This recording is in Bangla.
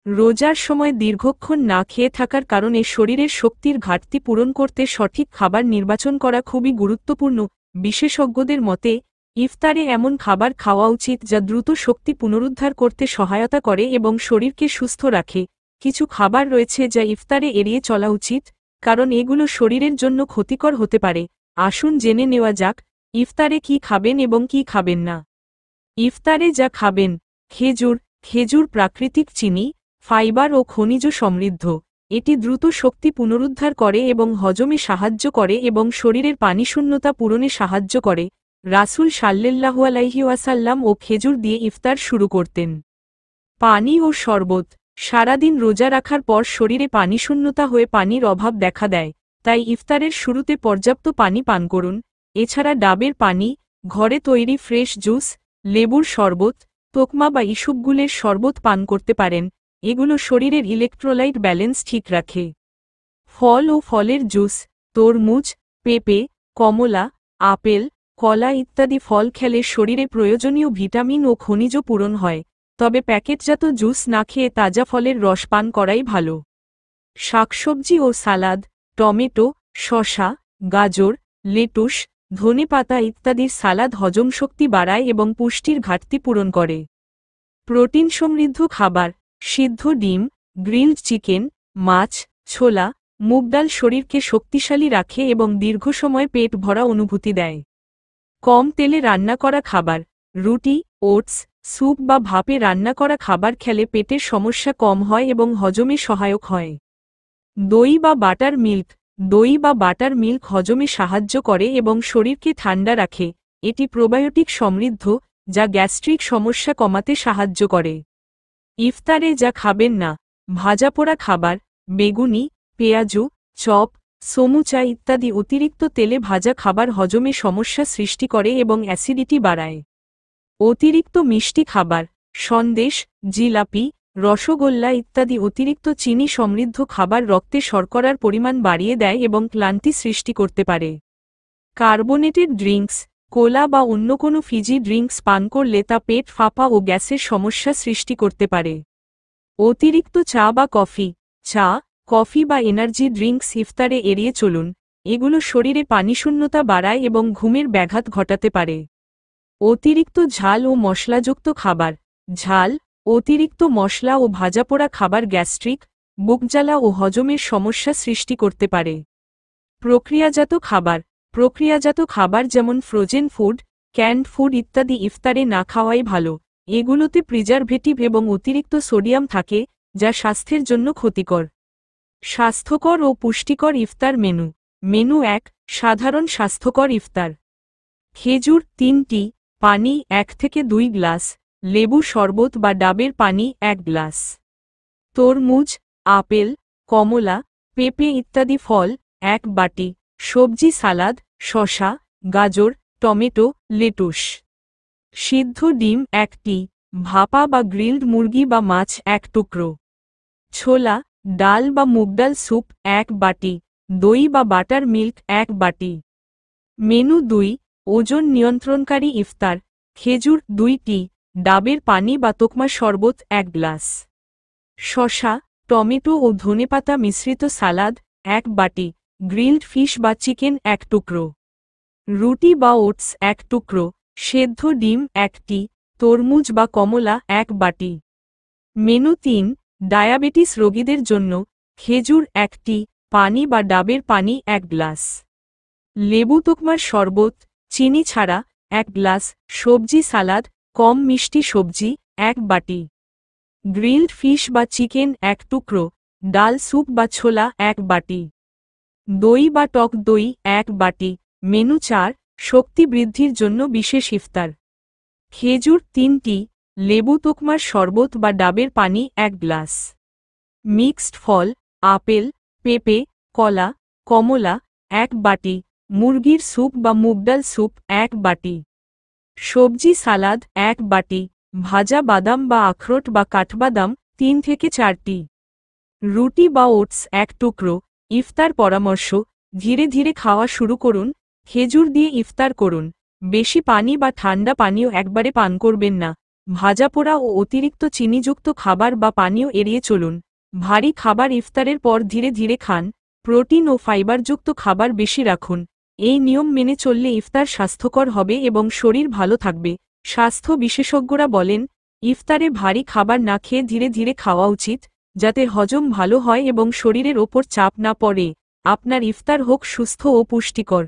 রোজার সময় দীর্ঘক্ষণ না খেয়ে থাকার কারণে শরীরের শক্তির ঘাটতি পূরণ করতে সঠিক খাবার নির্বাচন করা খুবই গুরুত্বপূর্ণ। বিশেষজ্ঞদের মতে ইফতারে এমন খাবার খাওয়া উচিত যা দ্রুত শক্তি পুনরুদ্ধার করতে সহায়তা করে এবং শরীরকে সুস্থ রাখে। কিছু খাবার রয়েছে যা ইফতারে এড়িয়ে চলা উচিত, কারণ এগুলো শরীরের জন্য ক্ষতিকর হতে পারে। আসুন জেনে নেওয়া যাক ইফতারে কি খাবেন এবং কি খাবেন না। ইফতারে যা খাবেন: খেজুর। খেজুর প্রাকৃতিক চিনি, ফাইবার ও খনিজ সমৃদ্ধ। এটি দ্রুত শক্তি পুনরুদ্ধার করে এবং হজমে সাহায্য করে এবং শরীরের পানিশূন্যতা পূরণে সাহায্য করে। রাসূল সাল্লাল্লাহু আলাইহি ওয়াসাল্লাম ও খেজুর দিয়ে ইফতার শুরু করতেন। পানি ও শরবত। সারাদিন রোজা রাখার পর শরীরে পানিশূন্যতা হয়ে পানির অভাব দেখা দেয়, তাই ইফতারের শুরুতে পর্যাপ্ত পানি পান করুন। এছাড়া ডাবের পানি, ঘরে তৈরি ফ্রেশ জুস, লেবুর শরবত, তোকমা বা ইসবগুলের শরবত পান করতে পারেন। এগুলো শরীরের ইলেকট্রোলাইট ব্যালেন্স ঠিক রাখে। ফল ও ফলের জুস। তরমুজ, পেঁপে, কমলা, আপেল, কলা ইত্যাদি ফল খেলে শরীরে প্রয়োজনীয় ভিটামিন ও খনিজ পূরণ হয়, তবে প্যাকেটজাত জুস না খেয়ে তাজা ফলের রস পান করাই ভালো। শাকসবজি ও সালাদ। টমেটো, শসা, গাজর, লেটুস, ধনেপাতা ইত্যাদির সালাদ হজমশক্তি বাড়ায় এবং পুষ্টির ঘাটতি পূরণ করে। প্রোটিন সমৃদ্ধ খাবার। সিদ্ধ ডিম, গ্রিলড চিকেন, মাছ, ছোলা, মুগ ডাল শরীরকে শক্তিশালী রাখে এবং দীর্ঘ সময় পেট ভরা অনুভূতি দেয়। কম তেলে রান্না করা খাবার। রুটি, ওটস, স্যুপ বা ভাপে রান্না করা খাবার খেলে পেটের সমস্যা কম হয় এবং হজমে সহায়ক হয়। দই বা বাটার মিল্ক। দই বা বাটার মিল্ক হজমে সাহায্য করে এবং শরীরকে ঠান্ডা রাখে। এটি প্রোবায়োটিক সমৃদ্ধ, যা গ্যাস্ট্রিক সমস্যা কমাতে সাহায্য করে। ইফতারে যা খাবেন না। ভাজাপোড়া খাবার। বেগুনি, পেঁয়াজু, চপ, সমুচা ইত্যাদি অতিরিক্ত তেলে ভাজা খাবার হজমে সমস্যা সৃষ্টি করে এবং অ্যাসিডিটি বাড়ায়। অতিরিক্ত মিষ্টি খাবার। সন্দেশ, জিলাপি, রসগোল্লা ইত্যাদি অতিরিক্ত চিনি সমৃদ্ধ খাবার রক্তে শর্করার পরিমাণ বাড়িয়ে দেয় এবং ক্লান্তি সৃষ্টি করতে পারে। Carbonated drinks. কোলা বা অন্য কোনো ফিজি ড্রিঙ্কস পান করলে তা পেট ফাঁপা ও গ্যাসের সমস্যা সৃষ্টি করতে পারে। অতিরিক্ত চা বা কফি। চা, কফি বা এনার্জি ড্রিঙ্কস ইফতারে এড়িয়ে চলুন। এগুলো শরীরে পানিশূন্যতা বাড়ায় এবং ঘুমের ব্যাঘাত ঘটাতে পারে। অতিরিক্ত ঝাল ও মশলাযুক্ত খাবার। ঝাল, অতিরিক্ত মশলা ও ভাজাপোড়া খাবার গ্যাস্ট্রিক, বুকজ্বালা ও হজমের সমস্যা সৃষ্টি করতে পারে। প্রক্রিয়াজাত খাবার। প্রক্রিয়াজাত খাবার যেমন ফ্রোজেন ফুড, ক্যান্ড ফুড ইত্যাদি ইফতারে না খাওয়াই ভালো। এগুলোতে প্রিজারভেটিভ এবং অতিরিক্ত সোডিয়াম থাকে, যা স্বাস্থ্যের জন্য ক্ষতিকর। স্বাস্থ্যকর ও পুষ্টিকর ইফতার মেনু। মেনু 1, সাধারণ স্বাস্থ্যকর ইফতার। খেজুর 3টি, পানি 1 থেকে 2 গ্লাস, লেবু শরবত বা ডাবের পানি 1 গ্লাস। তরমুজ, আপেল, কমলা, পেঁপে ইত্যাদি ফল 1 বাটি। সবজি সালাদ, শসা, গাজর, টমেটো, লেটুস। সিদ্ধ ডিম 1টি, ভাপা বা গ্রিলড মুরগি বা মাছ 1 টুকরো। ছোলা, ডাল বা মুগ ডাল স্যুপ 1 বাটি। দই বা বাটার মিল্ক 1 বাটি। মেনু 2, ওজন নিয়ন্ত্রণকারী ইফতার। খেজুর 2টি, ডাবের পানি বা তোকমা শরবত 1 গ্লাস। শসা, টমেটো ও ধনেপাতা মিশ্রিত সালাদ 1 বাটি। গ্রিলড ফিশ বা চিকেন 1 টুকরো। রুটি বা ওটস 1 টুকরো। সেদ্ধ ডিম 1টি, তরমুজ বা কমলা 1 বাটি। মেনু 3, ডায়াবেটিস রোগীদের জন্য। খেজুর 1টি, পানি বা ডাবের পানি 1 গ্লাস। লেবু তোকমার শরবত, চিনি ছাড়া 1 গ্লাস। সবজি সালাদ, কম মিষ্টি সবজি 1 বাটি। গ্রিলড ফিশ বা চিকেন 1 টুকরো। ডাল স্যুপ বা ছোলা 1 বাটি। দই বা টক দই 1 বাটি। মেনু 4, শক্তি বৃদ্ধির জন্য বিশেষ ইফতার। খেজুর 3টি, লেবু তোকমার শরবত বা ডাবের পানি 1 গ্লাস। মিক্সড ফল, আপেল, পেঁপে, কলা, কমলা 1 বাটি। মুরগির স্যুপ বা মুগ ডাল স্যুপ 1 বাটি। সবজি সালাদ 1 বাটি। ভাজা বাদাম বা আখরোট বা কাঠবাদাম 3 থেকে 4টি। রুটি বা ওটস 1 টুকরো। ইফতার পরামর্শ: ধীরে ধীরে খাওয়া শুরু করুন। খেজুর দিয়ে ইফতার করুন। বেশি পানি বা ঠান্ডা পানীয় একবারে পান করবেন না। ভাজাপোড়া ও অতিরিক্ত চিনিযুক্ত খাবার বা পানীয় এড়িয়ে চলুন। ভারী খাবার ইফতারের পর ধীরে ধীরে খান। প্রোটিন ও ফাইবারযুক্ত খাবার বেশি রাখুন। এই নিয়ম মেনে চললে ইফতার স্বাস্থ্যকর হবে এবং শরীর ভালো থাকবে। স্বাস্থ্য বিশেষজ্ঞরা বলেন, ইফতারে ভারী খাবার না খেয়ে ধীরে ধীরে খাওয়া উচিত, যাতে হজম ভালো হয় এবং শরীরের ওপর চাপ না পড়ে। আপনার ইফতার হোক সুস্থ ও পুষ্টিকর।